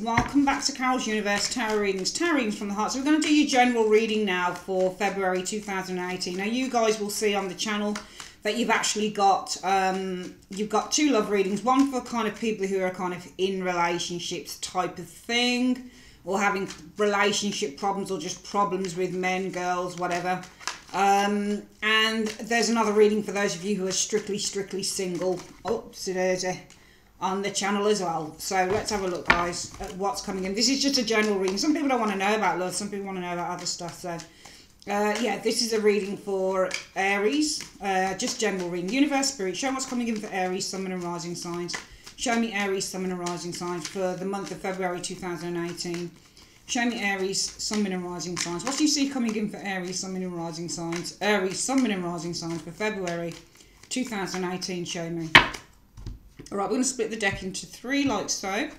welcome back to Carol's Universe Tarot Readings from the Heart. So we're going to do your general reading now for February 2018. Now you guys will see on the channel that you've actually got two love readings, one for kind of people who are kind of in relationships type of thing, or having relationship problems, or just problems with men, girls, whatever. And there's another reading for those of you who are strictly single. On the channel as well. So let's have a look, guys, at what's coming in. This is just a general reading. Some people don't want to know about love, some people want to know about other stuff. So yeah, this is a reading for Aries, just general reading. Universe, Spirit, show what's coming in for Aries, Sun, Moon and Rising signs. Show me Aries, Sun, Moon and Rising signs for the month of February 2018. Show me Aries, Sun, Moon and Rising signs. What do you see coming in for Aries, Sun, Moon and Rising signs? Aries, Sun, Moon and Rising signs for February 2018. Show me. Alright, we're going to split the deck into three like so.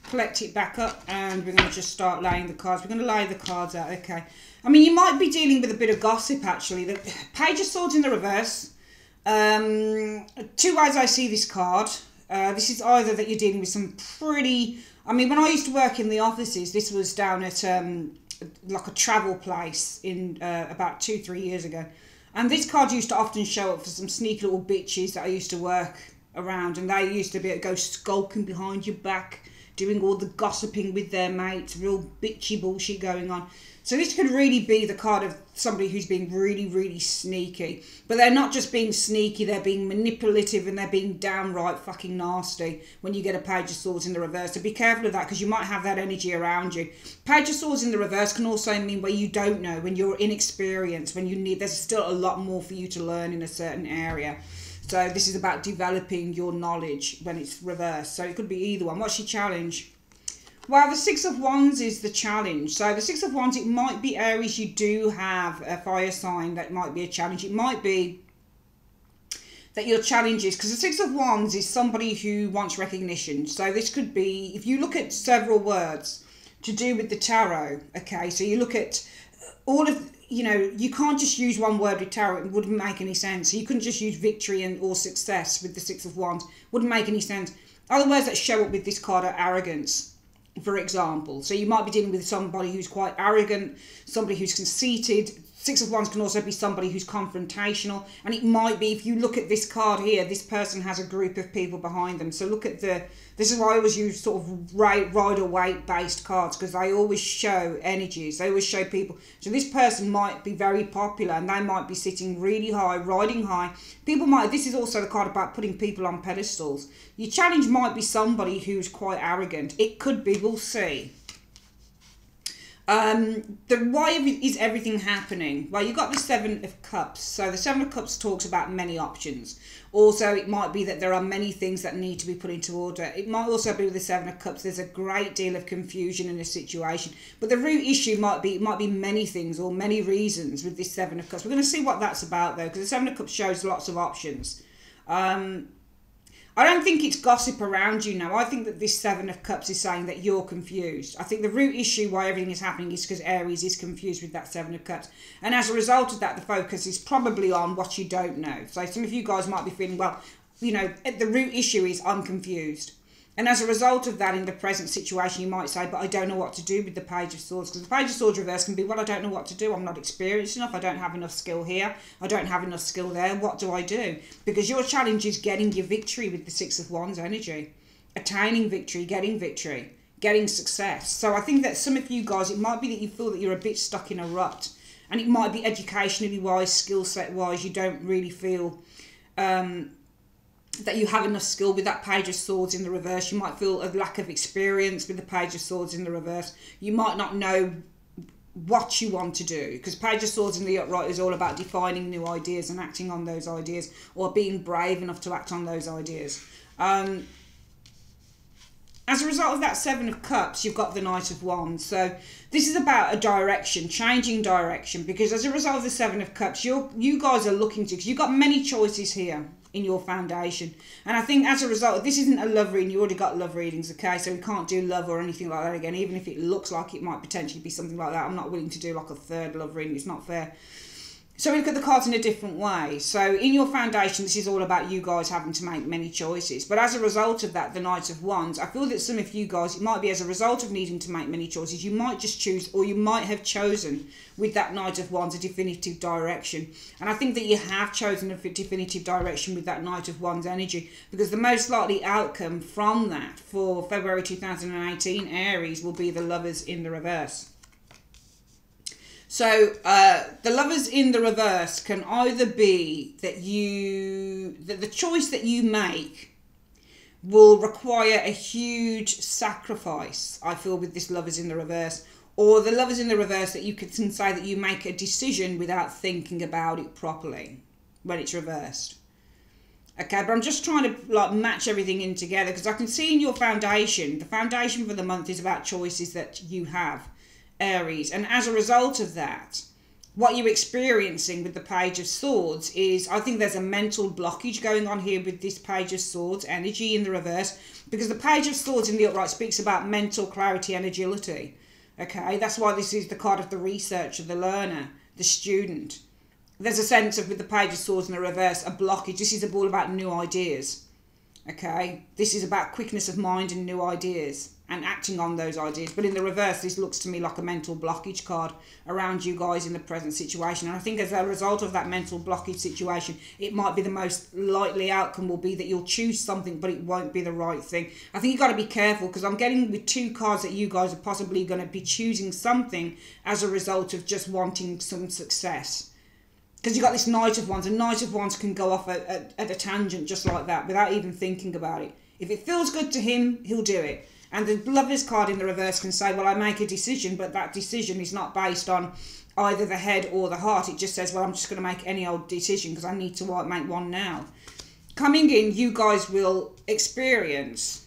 Collect it back up and we're going to just start laying the cards. We're going to lay the cards out, okay. I mean, you might be dealing with a bit of gossip actually. The Page of Swords in the reverse. Two ways I see this card. This is either that you're dealing with some pretty... I mean, when I used to work in the offices, this was down at like a travel place in about 2-3 years ago. And this card used to often show up for some sneaky little bitches that I used to work around, and they used to go skulking behind your back, doing all the gossiping with their mates, real bitchy bullshit going on. So this could really be the card of somebody who's being really sneaky. But they're not just being sneaky, they're being manipulative, and they're being downright fucking nasty when you get a Page of Swords in the reverse. So be careful of that, because you might have that energy around you. Page of Swords in the reverse can also mean where you don't know, when you're inexperienced, when you need, there's still a lot more for you to learn in a certain area. So this is about developing your knowledge when it's reversed. So it could be either one. What's your challenge? Well, the Six of Wands is the challenge. So the Six of Wands, it might be Aries, you do have a fire sign. That might be a challenge. It might be that your challenge is, because the Six of Wands is somebody who wants recognition. So this could be, if you look at several words to do with the tarot, okay, so you look at all of... You know, you can't just use one word with tarot. It wouldn't make any sense. So you couldn't just use victory and or success with the Six of Wands. Wouldn't make any sense. Other words that show up with this card are arrogance, for example. So you might be dealing with somebody who's quite arrogant, somebody who's conceited. Six of Wands can also be somebody who's confrontational. And it might be, if you look at this card here, this person has a group of people behind them. So look at the... This is why I always use sort of rider-weight based cards, because they always show energies. They always show people. So this person might be very popular, and they might be sitting really high, riding high. People might... This is also the card about putting people on pedestals. Your challenge might be somebody who's quite arrogant. It could be. We'll see. Why is everything happening? Well, you've got the Seven of Cups. So the Seven of Cups talks about many options. Also, it might be that there are many things that need to be put into order. It might also be with the Seven of Cups, there's a great deal of confusion in a situation. But the root issue might be many things or many reasons with this Seven of Cups. We're going to see what that's about, though, because the Seven of Cups shows lots of options. I don't think it's gossip around you now. I think that this Seven of Cups is saying that you're confused. I think the root issue why everything is happening is because Aries is confused with that Seven of Cups. And as a result of that, the focus is probably on what you don't know. So some of you guys might be feeling, well, you know, the root issue is I'm confused. And as a result of that, in the present situation, you might say, but I don't know what to do with the Page of Swords. Because the Page of Swords reverse can be, well, I don't know what to do. I'm not experienced enough. I don't have enough skill here. I don't have enough skill there. What do I do? Because your challenge is getting your victory with the Six of Wands energy. Attaining victory, getting success. So I think that some of you guys, it might be that you feel that you're a bit stuck in a rut. And it might be educationally wise, skill set wise, you don't really feel... that you have enough skill with that Page of Swords in the reverse. You might feel a lack of experience with the Page of Swords in the reverse. You might not know what you want to do, because Page of Swords in the upright is all about defining new ideas and acting on those ideas, or being brave enough to act on those ideas. As a result of that Seven of Cups, you've got the Knight of Wands. So this is about a direction, changing direction, because as a result of the Seven of Cups, you guys are looking to, because you've got many choices here in your foundation. And I think as a result, this isn't a love reading, you already got love readings, okay? So we can't do love or anything like that again, even if it looks like it might potentially be something like that. I'm not willing to do like a third love reading, it's not fair. So we look at the cards in a different way. So in your foundation, this is all about you guys having to make many choices. But as a result of that, the Knight of Wands, I feel that some of you guys, it might be as a result of needing to make many choices, you might just choose, or you might have chosen with that Knight of Wands a definitive direction. And I think that you have chosen a definitive direction with that Knight of Wands energy, because the most likely outcome from that for February 2018, Aries, will be the Lovers in the reverse. So the Lovers in the reverse can either be that the choice that you make will require a huge sacrifice, I feel, with this Lovers in the reverse, or the Lovers in the reverse that you can say that you make a decision without thinking about it properly when it's reversed. Okay, but I'm just trying to like match everything in together, because I can see in your foundation, the foundation for the month is about choices that you have, Aries, and as a result of that, what you're experiencing with the Page of Swords is, I think there's a mental blockage going on here with this Page of Swords energy in the reverse, because the Page of Swords in the upright speaks about mental clarity and agility. Okay, that's why this is the card of the researcher, the learner, the student. There's a sense of, with the Page of Swords in the reverse, a blockage. This is all about new ideas. Okay, this is about quickness of mind and new ideas and acting on those ideas. But in the reverse, this looks to me like a mental blockage card around you guys in the present situation. And I think as a result of that mental blockage situation, it might be the most likely outcome will be that you'll choose something, but it won't be the right thing. I think you've got to be careful, because I'm getting with two cards that you guys are possibly going to be choosing something as a result of just wanting some success. Because you've got this Knight of Wands, and Knight of Wands can go off at a tangent just like that without even thinking about it. If it feels good to him, he'll do it. And the Lovers card in the reverse can say, well, I make a decision, but that decision is not based on either the head or the heart. It just says, well, I'm just going to make any old decision because I need to make one now. Coming in, you guys will experience,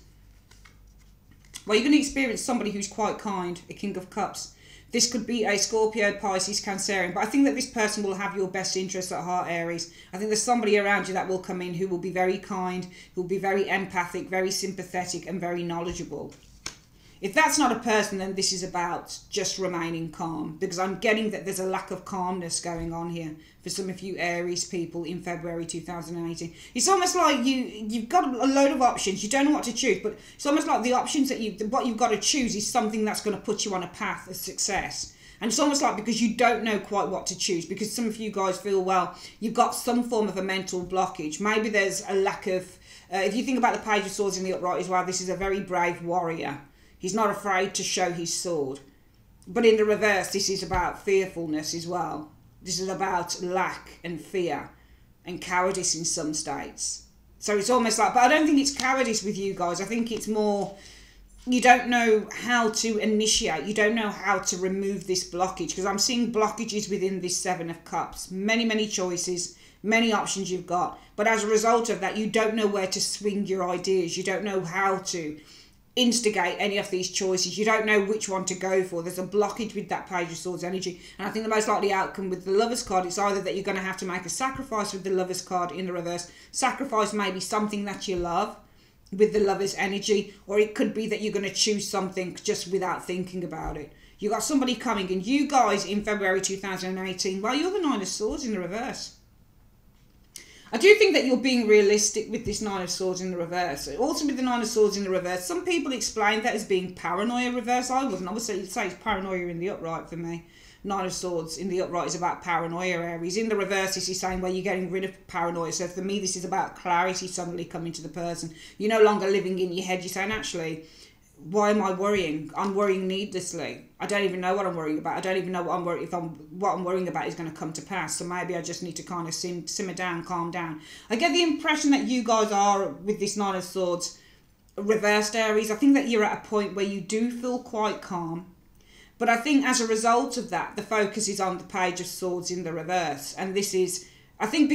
well, you're going to experience somebody who's quite kind, a King of Cups. This could be a Scorpio, Pisces, Cancerian, but I think that this person will have your best interests at heart, Aries. I think there's somebody around you that will come in who will be very kind, who will be very empathic, very sympathetic, and very knowledgeable. If that's not a person, then this is about just remaining calm, because I'm getting that there's a lack of calmness going on here for some of you Aries people in February 2018. It's almost like you've got a load of options. You don't know what to choose, but it's almost like the options that what you've got to choose is something that's going to put you on a path of success. And it's almost like because you don't know quite what to choose, because some of you guys feel, well, you've got some form of a mental blockage. Maybe there's a lack of, if you think about the Page of Swords in the upright as well, this is a very brave warrior. He's not afraid to show his sword. But in the reverse, this is about fearfulness as well. This is about lack and fear and cowardice in some states. So it's almost like, but I don't think it's cowardice with you guys. I think it's more, you don't know how to initiate. You don't know how to remove this blockage, because I'm seeing blockages within this Seven of Cups. Many, many choices, many options you've got. But as a result of that, you don't know where to swing your ideas. You don't know how to instigate any of these choices. You don't know which one to go for. There's a blockage with that Page of Swords energy, and I think the most likely outcome with the Lovers card is either that you're going to have to make a sacrifice with the Lovers card in the reverse. Sacrifice maybe something that you love with the Lovers energy, or it could be that you're going to choose something just without thinking about it. You got somebody coming, and you guys in February 2018, well, you're the Nine of Swords in the reverse. I do think that you're being realistic with this Nine of Swords in the reverse. Also with the Nine of Swords in the reverse, some people explain that as being paranoia reverse. I wouldn't. Obviously, you'd say it's paranoia in the upright for me. Nine of Swords in the upright is about paranoia, Aries. In the reverse, this is saying, well, you're getting rid of paranoia. So for me, this is about clarity suddenly coming to the person. You're no longer living in your head. You're saying, actually, why am I worrying? I'm worrying needlessly. I don't even know what I'm worrying about. I don't even know what I'm worrying about is going to come to pass. So maybe I just need to kind of simmer down, calm down. I get the impression that you guys are, with this Nine of Swords reversed, Aries, I think that you're at a point where you do feel quite calm. But I think as a result of that, the focus is on the Page of Swords in the reverse. And this is, I think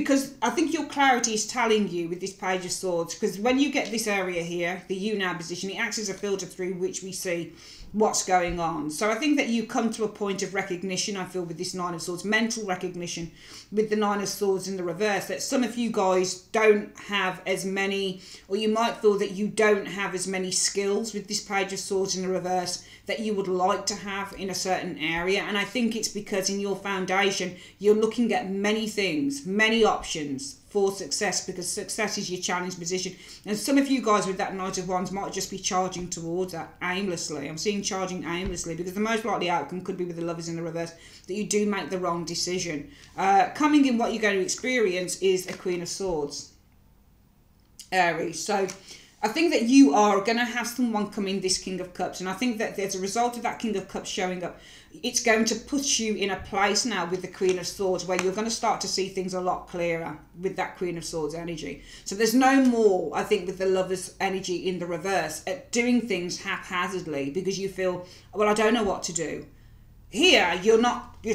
your clarity is telling you with this Page of Swords, because when you get this area here, the you now position, it acts as a filter through which we see what's going on. So I think that you come to a point of recognition, I feel, with this Nine of Swords, mental recognition with the Nine of Swords in the reverse, that some of you guys don't have as many, or you might feel that you don't have as many skills with this Page of Swords in the reverse that you would like to have in a certain area. And I think it's because in your foundation, you're looking at many things, many options for success, because success is your challenge position. And some of you guys with that Knight of Wands might just be charging towards that aimlessly. I'm seeing charging aimlessly, because the most likely outcome could be with the Lovers in the reverse, that you do make the wrong decision. Coming in, what you're going to experience is a Queen of Swords, Aries. So I think that you are going to have someone come in, this King of Cups, and I think that as a result of that King of Cups showing up, it's going to put you in a place now with the Queen of Swords where you're going to start to see things a lot clearer with that Queen of Swords energy. So there's no more, I think, with the Lover's energy in the reverse, at doing things haphazardly because you feel, well, I don't know what to do. Here, you're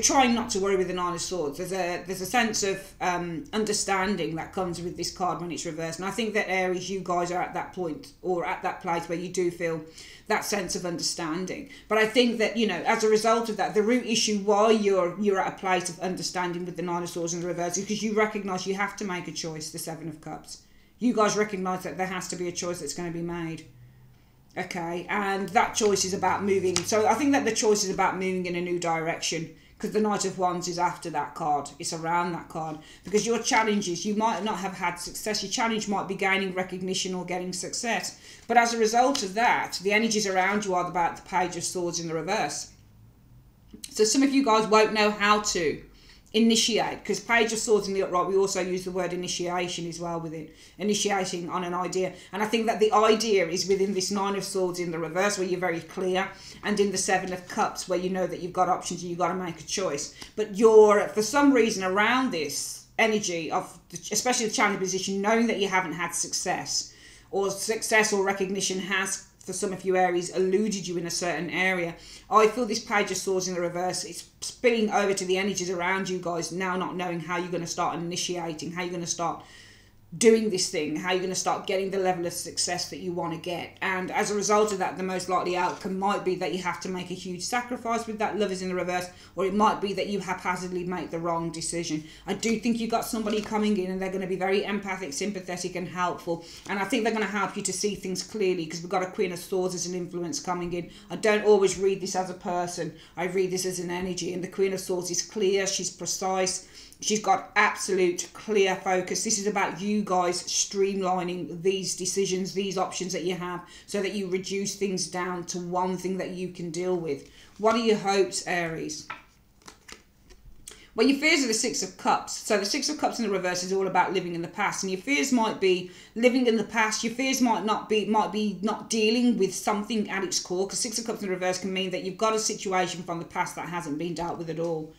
trying not to worry with the Nine of Swords. There's a sense of understanding that comes with this card when it's reversed. And I think that Aries, you guys are at that point, or at that place where you do feel that sense of understanding. But I think that, you know, as a result of that, the root issue why you're at a place of understanding with the Nine of Swords in the reverse is because you recognise you have to make a choice, the Seven of Cups. You guys recognise that there has to be a choice that's going to be made. Okay, and that choice is about moving. So I think that the choice is about moving in a new direction, because the Knight of Wands is after that card. It's around that card. Because your challenges, you might not have had success. Your challenge might be gaining recognition or getting success. But as a result of that, the energies around you are about the Page of Swords in the reverse. So some of you guys won't know how to initiate, because Page of Swords in the upright, we also use the word initiation as well with it, initiating on an idea. And I think that the idea is within this Nine of Swords in the reverse, where you're very clear, and in the Seven of Cups, where you know that you've got options and you've got to make a choice. But you're, for some reason, around this energy of, especially the challenge position, knowing that you haven't had success or recognition has, for some of you Aries, eluded you in a certain area. I feel this Page of Swords in the reverse, it's spilling over to the energies around you guys now, not knowing how you're going to start initiating, how you're going to start doing this thing, how you're going to start getting the level of success that you want to get. And as a result of that, the most likely outcome might be that you have to make a huge sacrifice with that Lovers in the reverse, or it might be that you haphazardly make the wrong decision. I do think you've got somebody coming in and they're going to be very empathic, sympathetic and helpful, and I think they're going to help you to see things clearly, because we've got a Queen of Swords as an influence coming in. I don't always read this as a person, I read this as an energy, and the Queen of Swords is clear, she's precise, she's got absolute clear focus. This is about you guys streamlining these decisions, these options that you have, so that you reduce things down to one thing that you can deal with. What are your hopes, Aries? Well, your fears are the Six of Cups. So the Six of Cups in the reverse is all about living in the past. And your fears might be living in the past. Your fears might be not dealing with something at its core. Because Six of Cups in the reverse can mean that you've got a situation from the past that hasn't been dealt with at all.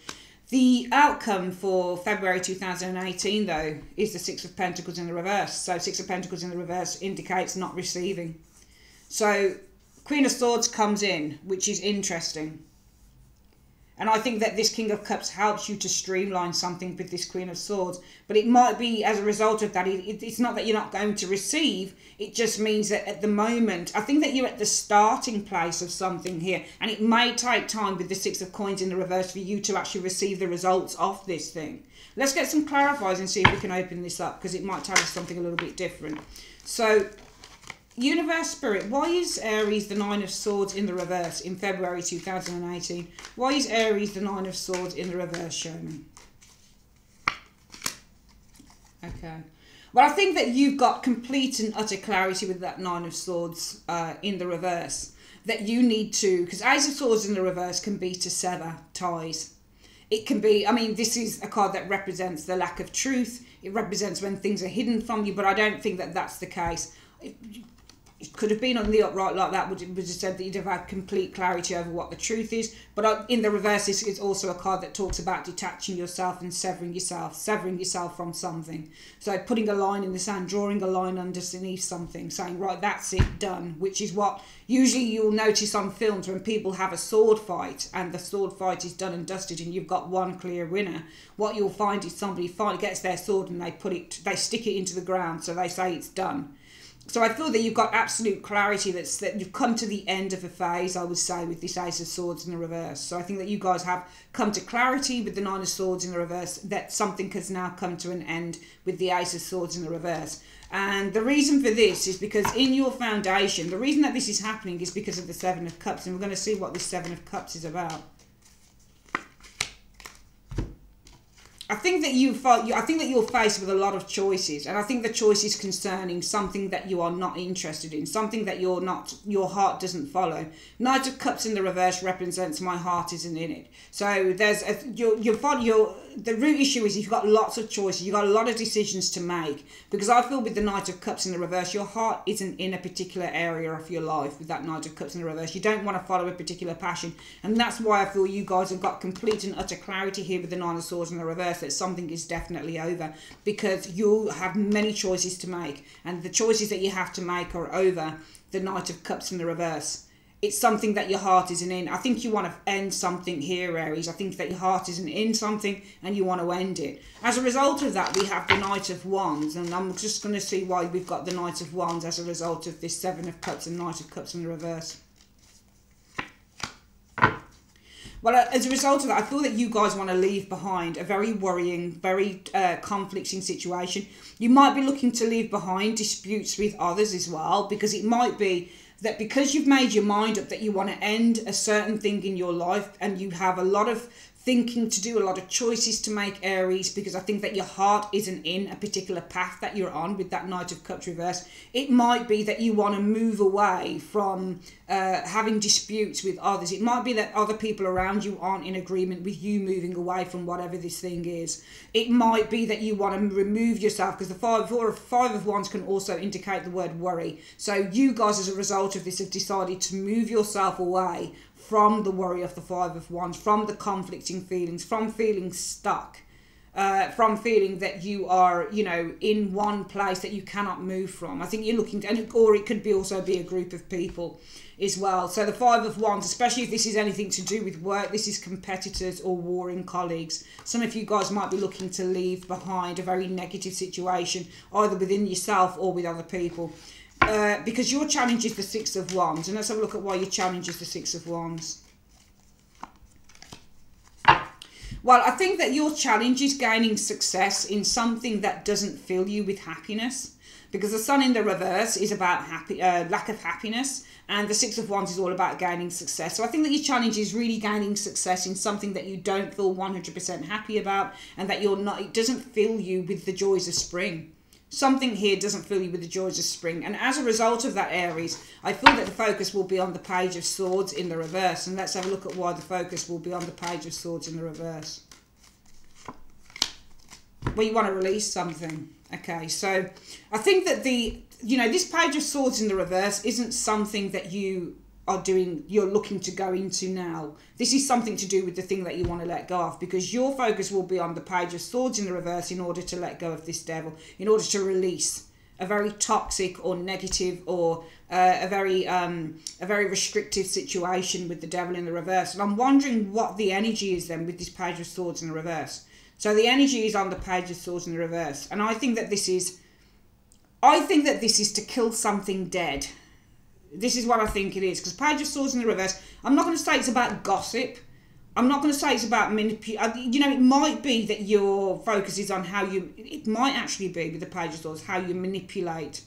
The outcome for February 2018, though, is the Six of Pentacles in the reverse. So Six of Pentacles in the reverse indicates not receiving. So Queen of Swords comes in, which is interesting. And I think that this King of Cups helps you to streamline something with this Queen of Swords. But it might be as a result of that, it's not that you're not going to receive. It just means that at the moment, I think that you're at the starting place of something here. And it may take time with the Six of Coins in the reverse for you to actually receive the results of this thing. Let's get some clarifiers and see if we can open this up, because it might tell us something a little bit different. So, Universe Spirit, why is Aries the Nine of Swords in the reverse in February 2018? Why is Aries the Nine of Swords in the reverse, show me? Okay. Well, I think that you've got complete and utter clarity with that Nine of Swords in the reverse. That you need to, because Ace of Swords in the reverse can be to sever ties. It can be, I mean, this is a card that represents the lack of truth. It represents when things are hidden from you, but I don't think that that's the case. It could have been on the upright like that, would have said that you'd have had complete clarity over what the truth is. But in the reverse, it's also a card that talks about detaching yourself and severing yourself from something. So putting a line in the sand, drawing a line underneath something, saying, right, that's it, done. Which is what usually you'll notice on films when people have a sword fight and the sword fight is done and dusted and you've got one clear winner. What you'll find is somebody finally gets their sword and they stick it into the ground, so they say it's done. So I feel that you've got absolute clarity, that you've come to the end of a phase, I would say, with this Ace of Swords in the reverse. So I think that you guys have come to clarity with the Nine of Swords in the reverse, that something has now come to an end with the Ace of Swords in the reverse. And the reason for this is because in your foundation, the reason that this is happening is because of the Seven of Cups. And we're going to see what this Seven of Cups is about. I think that you're faced with a lot of choices, and I think the choice is concerning something that you are not interested in, something that your heart doesn't follow. Knight of Cups in the reverse represents my heart isn't in it. So there's the root issue is you've got lots of choices, you've got a lot of decisions to make, because I feel with the Knight of Cups in the reverse, your heart isn't in a particular area of your life with that Knight of Cups in the reverse. You don't want to follow a particular passion, and that's why I feel you guys have got complete and utter clarity here with the Nine of Swords in the reverse, that something is definitely over, because you have many choices to make, and the choices that you have to make are over the Knight of Cups in the reverse. It's something that your heart isn't in. I think you want to end something here, Aries. I think that your heart isn't in something and you want to end it. As a result of that, we have the Knight of Wands, and I'm just going to see why we've got the Knight of Wands as a result of this Seven of Cups and Knight of Cups in the reverse. Well, as a result of that, I feel that you guys want to leave behind a very worrying, very conflicting situation. You might be looking to leave behind disputes with others as well, because it might be that because you've made your mind up that you want to end a certain thing in your life, and you have a lot of thinking to do, a lot of choices to make, Aries, because I think that your heart isn't in a particular path that you're on with that Knight of Cups reverse. It might be that you want to move away from having disputes with others. It might be that other people around you aren't in agreement with you moving away from whatever this thing is. It might be that you want to remove yourself, because the Five of Wands can also indicate the word worry. So you guys, as a result of this, have decided to move yourself away from the worry of the Five of Wands, from the conflicting feelings, from feeling stuck, from feeling that you are, you know, in one place that you cannot move from. I think you're looking to, or it could be also be a group of people as well. So the Five of Wands, especially if this is anything to do with work, this is competitors or warring colleagues. Some of you guys might be looking to leave behind a very negative situation, either within yourself or with other people. Because your challenge is the Six of Wands. And let's have a look at why your challenge is the Six of Wands. Well, I think that your challenge is gaining success in something that doesn't fill you with happiness. Because the Sun in the reverse is about lack of happiness. And the Six of Wands is all about gaining success. So I think that your challenge is really gaining success in something that you don't feel 100% happy about. And that it doesn't fill you with the joys of spring. Something here doesn't fill you with the joys of spring. And as a result of that, Aries, I feel that the focus will be on the Page of Swords in the reverse. And let's have a look at why the focus will be on the Page of Swords in the reverse. Well, you want to release something. Okay, so I think that this Page of Swords in the reverse isn't something that you're looking to go into now. This is something to do with the thing that you want to let go of, because your focus will be on the Page of Swords in the reverse in order to let go of this devil, in order to release a very toxic or negative or a very restrictive situation with the devil in the reverse. And I'm wondering what the energy is then with this Page of Swords in the reverse. So the energy is on the Page of Swords in the reverse, and I think that this is to kill something dead. This is what I think it is, because Page of Swords in the reverse, I'm not going to say it's about gossip. I'm not going to say it's about manipulation. You know, it might be that your focus is on it might actually be with the Page of Swords, how you manipulate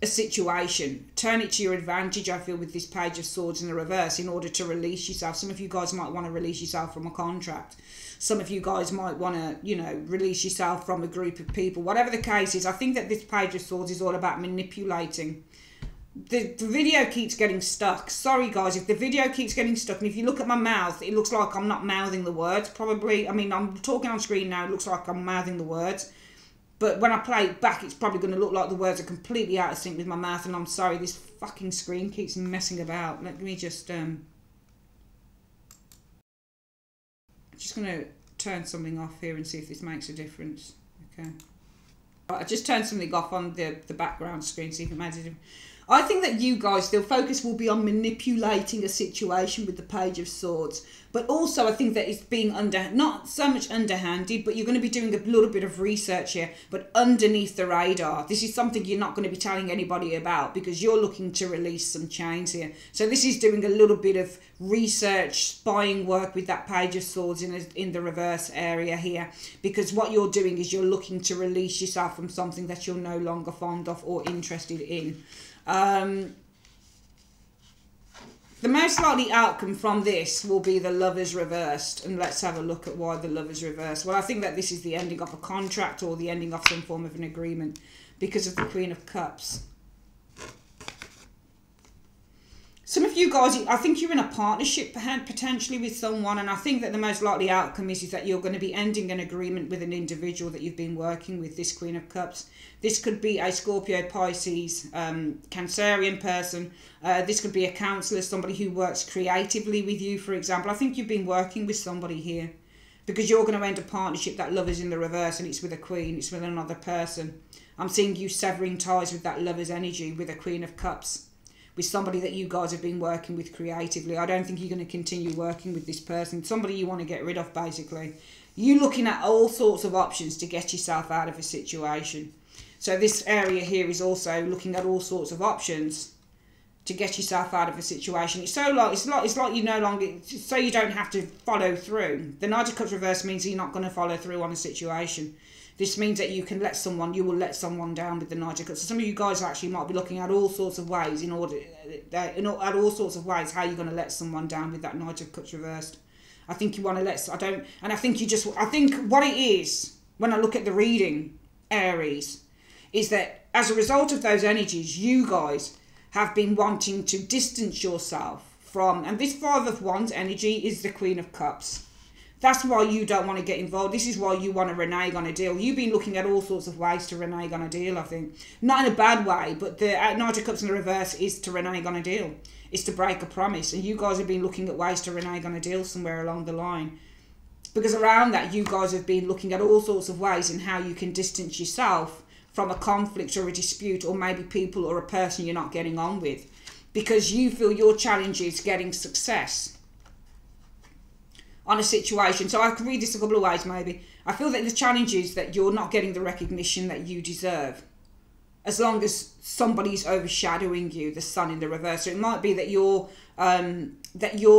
a situation. Turn it to your advantage, I feel, with this Page of Swords in the reverse in order to release yourself. Some of you guys might want to release yourself from a contract. Some of you guys might want to, release yourself from a group of people. Whatever the case is, I think that this Page of Swords is all about manipulating. The video keeps getting stuck. Sorry guys, if the video keeps getting stuck, and if you look at my mouth, it looks like I'm not mouthing the words. Probably, I mean, I'm talking on screen now, it looks like I'm mouthing the words. But when I play it back, it's probably going to look like the words are completely out of sync with my mouth, and I'm sorry, this fucking screen keeps messing about. Let me just, just going to turn something off here and see if this makes a difference. Okay. I just turned something off on the background screen, see if it makes a difference. I think that you guys, the focus will be on manipulating a situation with the Page of Swords. But also I think that it's being not so much underhanded, but you're going to be doing a little bit of research here, but underneath the radar. This is something you're not going to be telling anybody about because you're looking to release some chains here. So this is doing a little bit of research, spying work with that Page of Swords in the reverse area here. Because what you're doing is you're looking to release yourself from something that you're no longer fond of or interested in. The most likely outcome from this will be the Lovers reversed. And let's have a look at why the Lovers reversed. Well, I think that this is the ending of a contract or the ending of some form of an agreement because of the Queen of Cups. Some of you guys, I think you're in a partnership potentially with someone, and I think that the most likely outcome is that you're going to be ending an agreement with an individual that you've been working with, this Queen of Cups. This could be a Scorpio, Pisces, Cancerian person. This could be a counsellor, somebody who works creatively with you, for example. I think you've been working with somebody here because you're going to end a partnership. That Lover's in the reverse and it's with a Queen, it's with another person. I'm seeing you severing ties with that Lover's energy with a Queen of Cups, with somebody that you guys have been working with creatively. I don't think you're going to continue working with this person. Somebody you want to get rid of, basically. You're looking at all sorts of options to get yourself out of a situation. So this area here is also looking at all sorts of options to get yourself out of a situation. It's like you no longer, so you don't have to follow through. The Knight of Cups reverse means you're not going to follow through on a situation. This means that you will let someone down with the Knight of Cups. So some of you guys actually might be looking at all sorts of ways at all sorts of ways how you're going to let someone down with that Knight of Cups reversed. I think you want to I think what it is, when I look at the reading, Aries, is that as a result of those energies, you guys have been wanting to distance yourself from, and this Five of Wands energy is the Queen of Cups. That's why you don't want to get involved. This is why you want to renege on a deal. You've been looking at all sorts of ways to renege on a deal, I think. Not in a bad way, but the Knight of Cups in the reverse is to renege on a deal. It's to break a promise. And you guys have been looking at ways to renege on a deal somewhere along the line. Because around that, you guys have been looking at all sorts of ways in how you can distance yourself from a conflict or a dispute, or maybe people or a person you're not getting on with. Because you feel your challenge is getting success on a situation. So I can read this a couple of ways maybe. I feel that the challenge is that you're not getting the recognition that you deserve, as long as somebody's overshadowing you, the Sun in the reverse. So it might be that your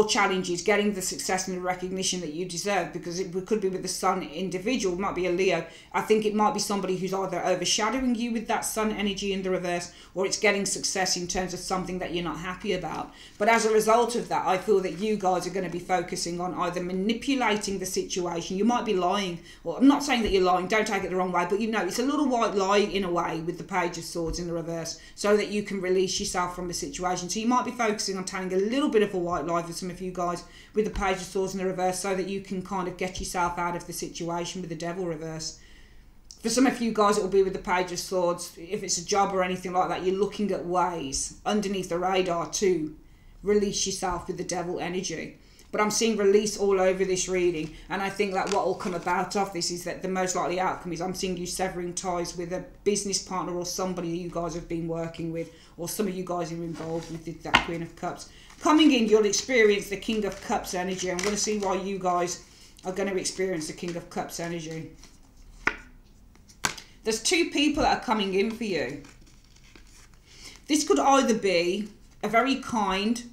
challenge is getting the success and the recognition that you deserve, because it could be with the Sun individual, it might be a Leo. I think it might be somebody who's either overshadowing you with that Sun energy in the reverse, or it's getting success in terms of something that you're not happy about. But as a result of that, I feel that you guys are going to be focusing on either manipulating the situation. You might be lying, or I'm not saying that you're lying, don't take it the wrong way, but you know, it's a little white lie in a way with the Page of Swords in the reverse, so that you can release yourself from the situation. So you might be focusing on telling a little bit of a white lie for some of you guys with the Page of Swords in the reverse, so that you can kind of get yourself out of the situation with the Devil reverse. For some of you guys, it will be with the Page of Swords. If it's a job or anything like that, you're looking at ways underneath the radar to release yourself with the Devil energy. But I'm seeing release all over this reading, and I think that what will come about of this is that the most likely outcome is I'm seeing you severing ties with a business partner or somebody you guys have been working with, or some of you guys are involved with that Queen of Cups. Coming in, you'll experience the King of Cups energy. I'm going to see why you guys are going to experience the King of Cups energy. There's two people that are coming in for you. This could either be a very kind,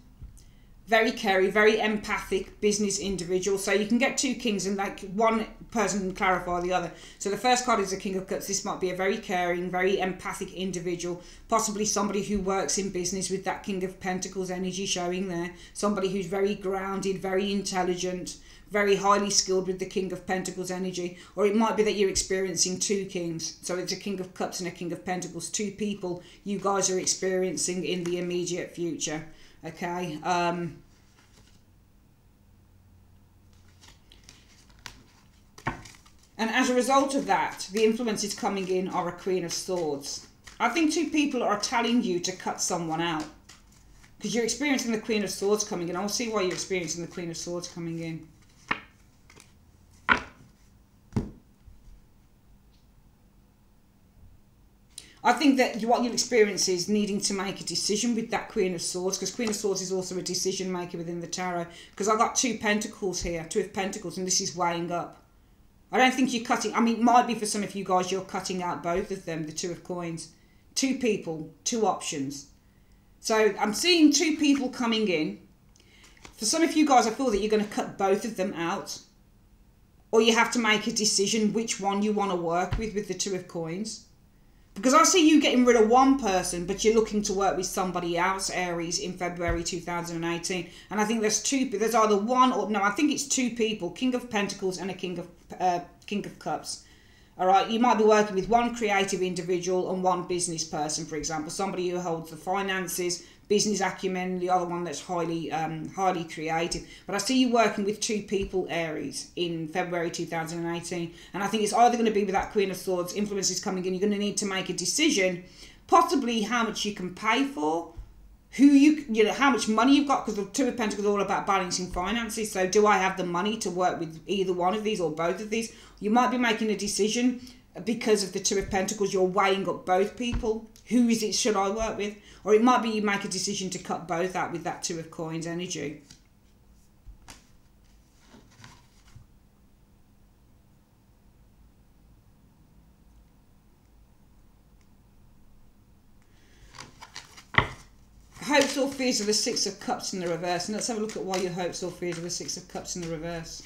very caring, very empathic business individual. So you can get two kings and like one person can clarify the other. So the first card is the King of Cups. This might be a very caring, very empathic individual, possibly somebody who works in business with that King of Pentacles energy showing there. Somebody who's very grounded, very intelligent, very highly skilled with the King of Pentacles energy. Or it might be that you're experiencing two kings. So it's a King of Cups and a King of Pentacles. Two people you guys are experiencing in the immediate future. Okay. And as a result of that, the influences coming in are a Queen of Swords. I think two people are telling you to cut someone out, because you're experiencing the Queen of Swords coming in. I'll see why you're experiencing the Queen of Swords coming in. I think that what you'll experience is needing to make a decision with that Queen of Swords, because Queen of Swords is also a decision maker within the tarot. Because I've got 2 pentacles here, 2 of pentacles, and this is weighing up. I don't think you're cutting, I mean, it might be for some of you guys, you're cutting out both of them, the 2 of coins. 2 people, 2 options. So I'm seeing 2 people coming in. For some of you guys, I feel that you're going to cut both of them out. Or you have to make a decision which one you want to work with the 2 of coins. Because I see you getting rid of one person, but you're looking to work with somebody else, Aries, in February 2018. And I think there's either one or, no, I think it's 2 people, King of Pentacles and a King of Cups. All right, you might be working with one creative individual and one business person, for example, somebody who holds the finances, business acumen, the other one that's highly creative. But I see you working with 2 people, Aries, in February 2018. And I think it's either going to be with that Queen of Swords, influences coming in, you're going to need to make a decision, possibly how much you can pay for, how much money you've got, because the 2 of Pentacles is all about balancing finances. So do I have the money to work with either one of these or both of these? You might be making a decision because of the 2 of Pentacles. You're weighing up both people. Who is it should I work with? Or it might be you make a decision to cut both out with that 2 of Coins energy. Hopes or fears of the 6 of Cups in the reverse. And let's have a look at why your hopes or fears of the 6 of Cups in the reverse.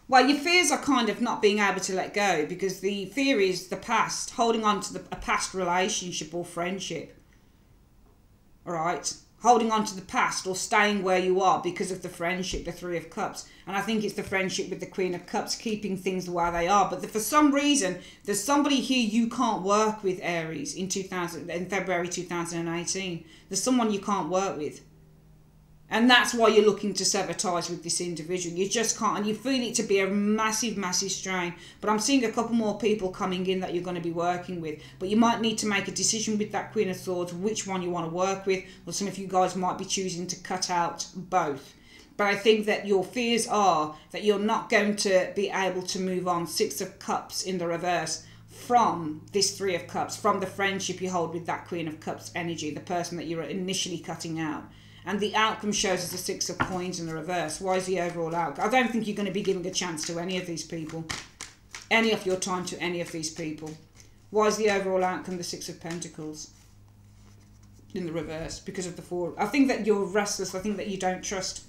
Well, your fears are kind of not being able to let go, because the fear is the past, holding on to a past relationship or friendship. All right? Holding on to the past or staying where you are because of the friendship, the 3 of Cups. And I think it's the friendship with the Queen of Cups, keeping things the way they are. But for some reason, there's somebody here you can't work with, Aries, in February 2018. There's someone you can't work with. And that's why you're looking to sever ties with this individual. You just can't, and you feel it to be a massive, massive strain. But I'm seeing a couple more people coming in that you're going to be working with. But you might need to make a decision with that Queen of Swords, which one you want to work with. Or some of you guys might be choosing to cut out both. But I think that your fears are that you're not going to be able to move on, 6 of Cups in the reverse, from this 3 of Cups, from the friendship you hold with that Queen of Cups energy, the person that you're initially cutting out. And the outcome shows us the 6 of Coins in the reverse. Why is the overall outcome? I don't think you're going to be giving a chance to any of these people. Any of your time to any of these people. Why is the overall outcome the 6 of Pentacles in the reverse? Because of the 4. I think that you're restless. I think that you don't trust.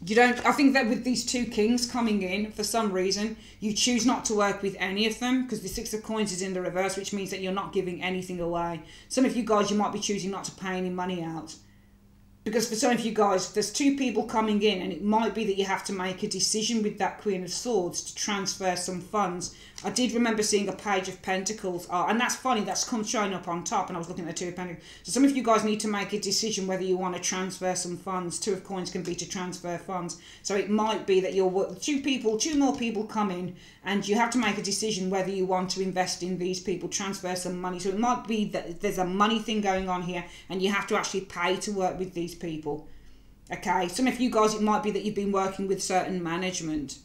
I think that with these 2 kings coming in, for some reason, you choose not to work with any of them, because the 6 of Coins is in the reverse, which means that you're not giving anything away. Some of you guys, you might be choosing not to pay any money out. Because for some of you guys, there's 2 people coming in, and it might be that you have to make a decision with that Queen of Swords to transfer some funds. I did remember seeing a Page of Pentacles, and that's funny, that's come showing up on top, and I was looking at the 2 of Pentacles. So some of you guys need to make a decision whether you want to transfer some funds. 2 of Coins can be to transfer funds. So it might be that you're 2 more people come in, and you have to make a decision whether you want to invest in these people, transfer some money. So it might be that there's a money thing going on here, and you have to actually pay to work with these people. Okay, some of you guys, it might be that you've been working with certain management.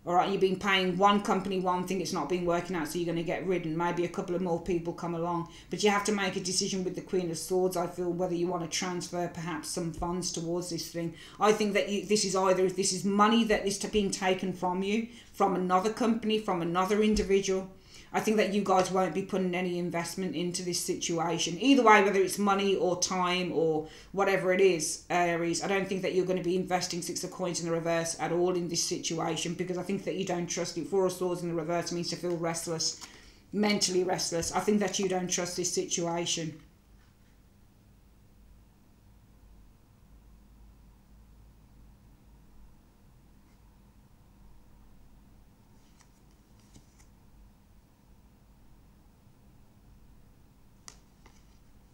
All right, you've been paying one company one thing, it's not been working out, so you're going to get rid, and maybe a couple of more people come along. But you have to make a decision with the Queen of Swords, I feel, whether you want to transfer perhaps some funds towards this thing. I think that this is money that is being taken from you, from another company, from another individual. I think that you guys won't be putting any investment into this situation. Either way, whether it's money or time or whatever it is, Aries, I don't think that you're going to be investing 6 of Coins in the reverse at all in this situation, because I think that you don't trust it. 4 of Swords in the reverse means to feel restless, mentally restless. I think that you don't trust this situation.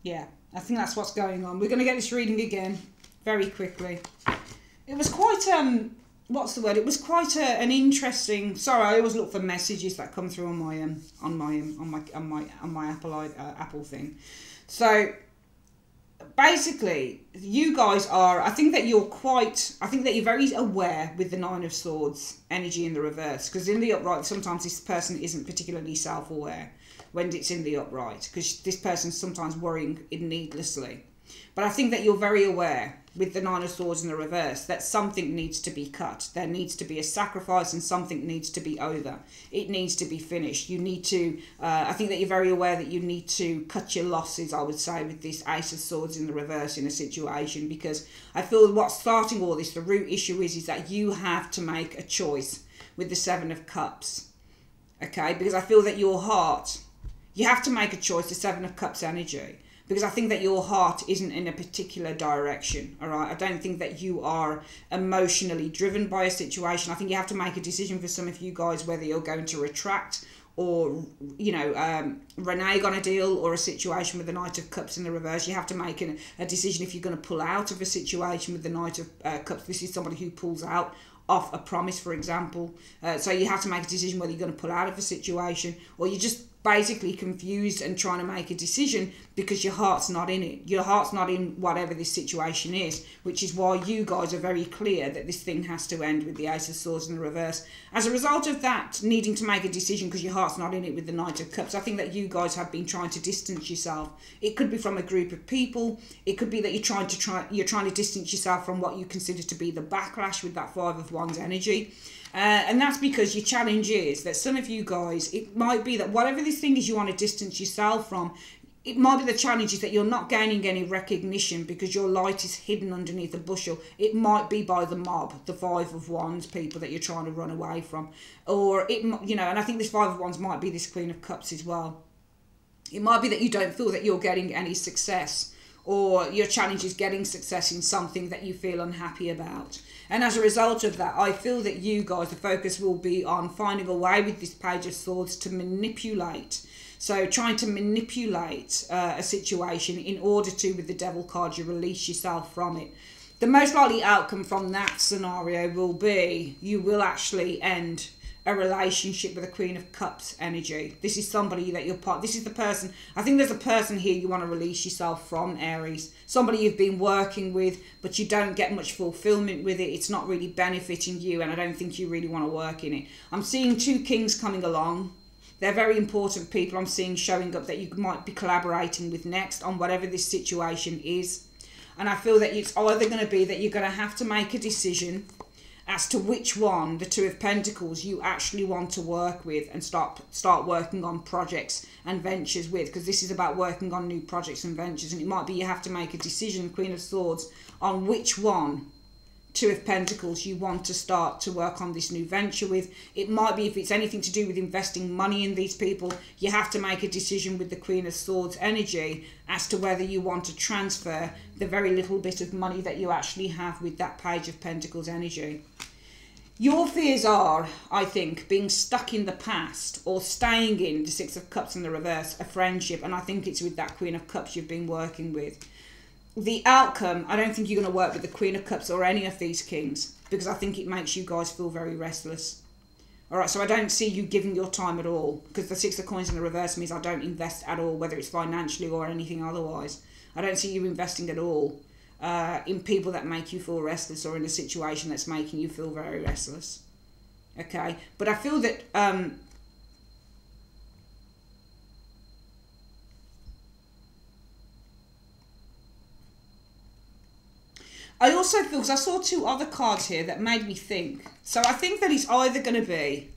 Yeah, I think that's what's going on. We're going to get this reading again very quickly. It was quite, what's the word? It was quite an interesting. Sorry, I always look for messages that come through on my Apple thing. So basically, you guys are, I think that you're very aware with the Nine of Swords energy in the reverse, because in the upright, sometimes this person isn't particularly self-aware when it's in the upright, because this person's sometimes worrying needlessly. But I think that you're very aware with the Nine of Swords in the reverse that something needs to be cut. There needs to be a sacrifice and something needs to be over. It needs to be finished. You need to, I think that you're very aware that you need to cut your losses, I would say, with this Ace of Swords in the reverse in a situation, because I feel what's starting all this, the root issue is that you have to make a choice with the Seven of Cups. Okay, because I feel that your heart, you have to make a choice, the Seven of Cups energy. Because I think that your heart isn't in a particular direction, all right? I don't think that you are emotionally driven by a situation. I think you have to make a decision for some of you guys whether you're going to retract or, you know, renege on a deal or a situation with the Knight of Cups in the reverse. You have to make a decision if you're going to pull out of a situation with the Knight of Cups. This is somebody who pulls out off a promise, for example. So you have to make a decision whether you're going to pull out of a situation or you're just basically confused and trying to make a decision because your heart's not in it. Your heart's not in whatever this situation is, which is why you guys are very clear that this thing has to end with the Ace of Swords in the reverse. As a result of that, needing to make a decision because your heart's not in it with the Knight of Cups, I think that you guys have been trying to distance yourself. It could be from a group of people. It could be that you're trying to distance yourself from what you consider to be the backlash with that Five of Wands energy. And that's because your challenge is that some of you guys, it might be that whatever this thing is you want to distance yourself from, it might be the challenge is that you're not gaining any recognition because your light is hidden underneath a bushel. It might be by the mob, the Five of Wands people that you're trying to run away from. Or, it, you know, and I think this Five of Wands might be this Queen of Cups as well. It might be that you don't feel that you're getting any success, or your challenge is getting success in something that you feel unhappy about. And as a result of that, I feel that you guys, the focus will be on finding a way with this Page of Swords to manipulate. So trying to manipulate a situation in order to, with the Devil card, you release yourself from it. The most likely outcome from that scenario will be you will actually end a relationship with a Queen of Cups energy. This is somebody that you're part, this is the person, I think there's a person here you want to release yourself from, Aries. Somebody you've been working with, but you don't get much fulfillment with it. It's not really benefiting you, and I don't think you really want to work in it. I'm seeing two kings coming along. They're very important people I'm seeing showing up that you might be collaborating with next on whatever this situation is. And I feel that it's either going to be that you're going to have to make a decision as to which one, the Two of Pentacles, you actually want to work with and start working on projects and ventures with, because this is about working on new projects and ventures, and it might be you have to make a decision, Queen of Swords, on which one, Two of Pentacles, you want to start to work on this new venture with. It might be if it's anything to do with investing money in these people, you have to make a decision with the Queen of Swords energy as to whether you want to transfer the very little bit of money that you actually have with that Page of Pentacles energy. Your fears are, I think, being stuck in the past or staying in the Six of Cups in the reverse, a friendship, and I think it's with that Queen of Cups you've been working with. The outcome, I don't think you're going to work with the Queen of Cups or any of these kings, because I think it makes you guys feel very restless. All right, so I don't see you giving your time at all, because the Six of Coins in the reverse means I don't invest at all, whether it's financially or anything otherwise. I don't see you investing at all in people that make you feel restless or in a situation that's making you feel very restless. Okay, but I feel that I also feel, because I saw two other cards here that made me think. So I think that it's either going to be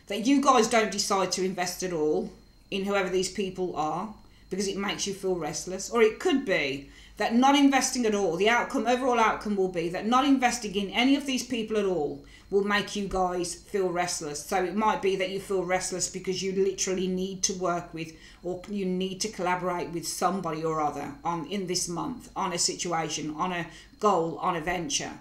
that you guys don't decide to invest at all in whoever these people are because it makes you feel restless, or it could be that not investing at all, the outcome, overall outcome will be that not investing in any of these people at all will make you guys feel restless. So it might be that you feel restless because you literally need to work with, or you need to collaborate with somebody or other in this month, on a situation, on a goal, on a venture.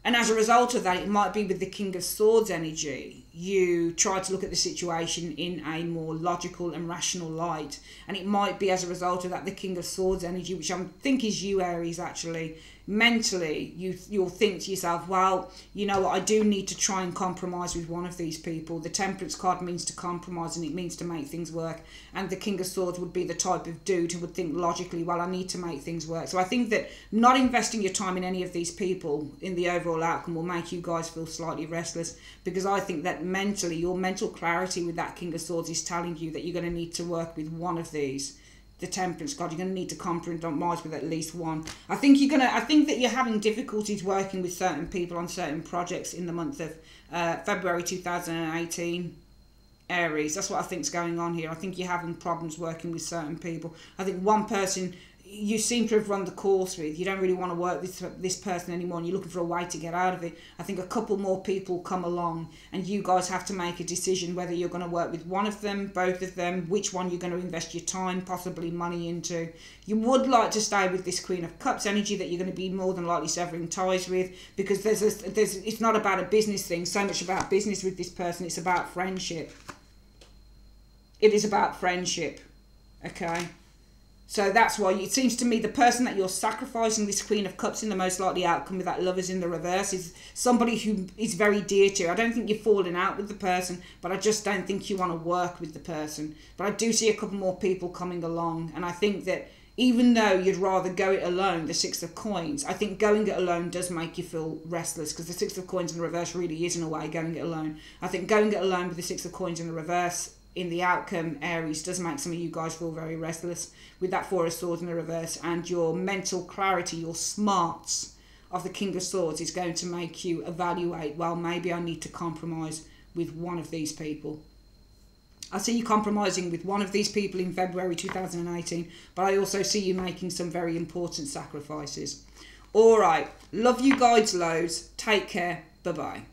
And as a result of that, it might be with the King of Swords energy, you try to look at the situation in a more logical and rational light. And it might be as a result of that, the King of Swords energy, which I think is you, Aries, actually. mentally you'll think to yourself, well, you know what, I do need to try and compromise with one of these people. The Temperance card means to compromise, and it means to make things work. And the King of Swords would be the type of dude who would think logically, well, I need to make things work. So I think that not investing your time in any of these people in the overall outcome will make you guys feel slightly restless, because I think that mentally, your mental clarity with that King of Swords is telling you that you're going to need to work with one of these. The Temperance card, you're going to need to compromise with at least one. I think that you're having difficulties working with certain people on certain projects in the month of February 2018. Aries, that's what I think's going on here. I think you're having problems working with certain people. I think one person you seem to have run the course with, you don't really want to work with this person anymore, and you're looking for a way to get out of it. I think a couple more people come along, and you guys have to make a decision whether you're going to work with one of them, both of them, which one you're going to invest your time, possibly money into. You would like to stay with this Queen of Cups energy that you're going to be more than likely severing ties with, because it's not about a business thing so much about business with this person, it's about friendship. It is about friendship, okay? So that's why it seems to me the person that you're sacrificing this Queen of Cups in the most likely outcome with that Lovers in the reverse is somebody who is very dear to you. I don't think you're falling out with the person, but I just don't think you want to work with the person. But I do see a couple more people coming along, and I think that even though you'd rather go it alone, the Six of Coins, I think going it alone does make you feel restless, because the Six of Coins in the reverse really is in a way going it alone. I think going it alone with the Six of Coins in the reverse in the outcome, Aries, does make some of you guys feel very restless with that Four of Swords in the reverse, and your mental clarity, your smarts of the King of Swords is going to make you evaluate, well, maybe I need to compromise with one of these people. I see you compromising with one of these people in February 2018, but I also see you making some very important sacrifices. All right, love you guys loads. Take care. Bye-bye.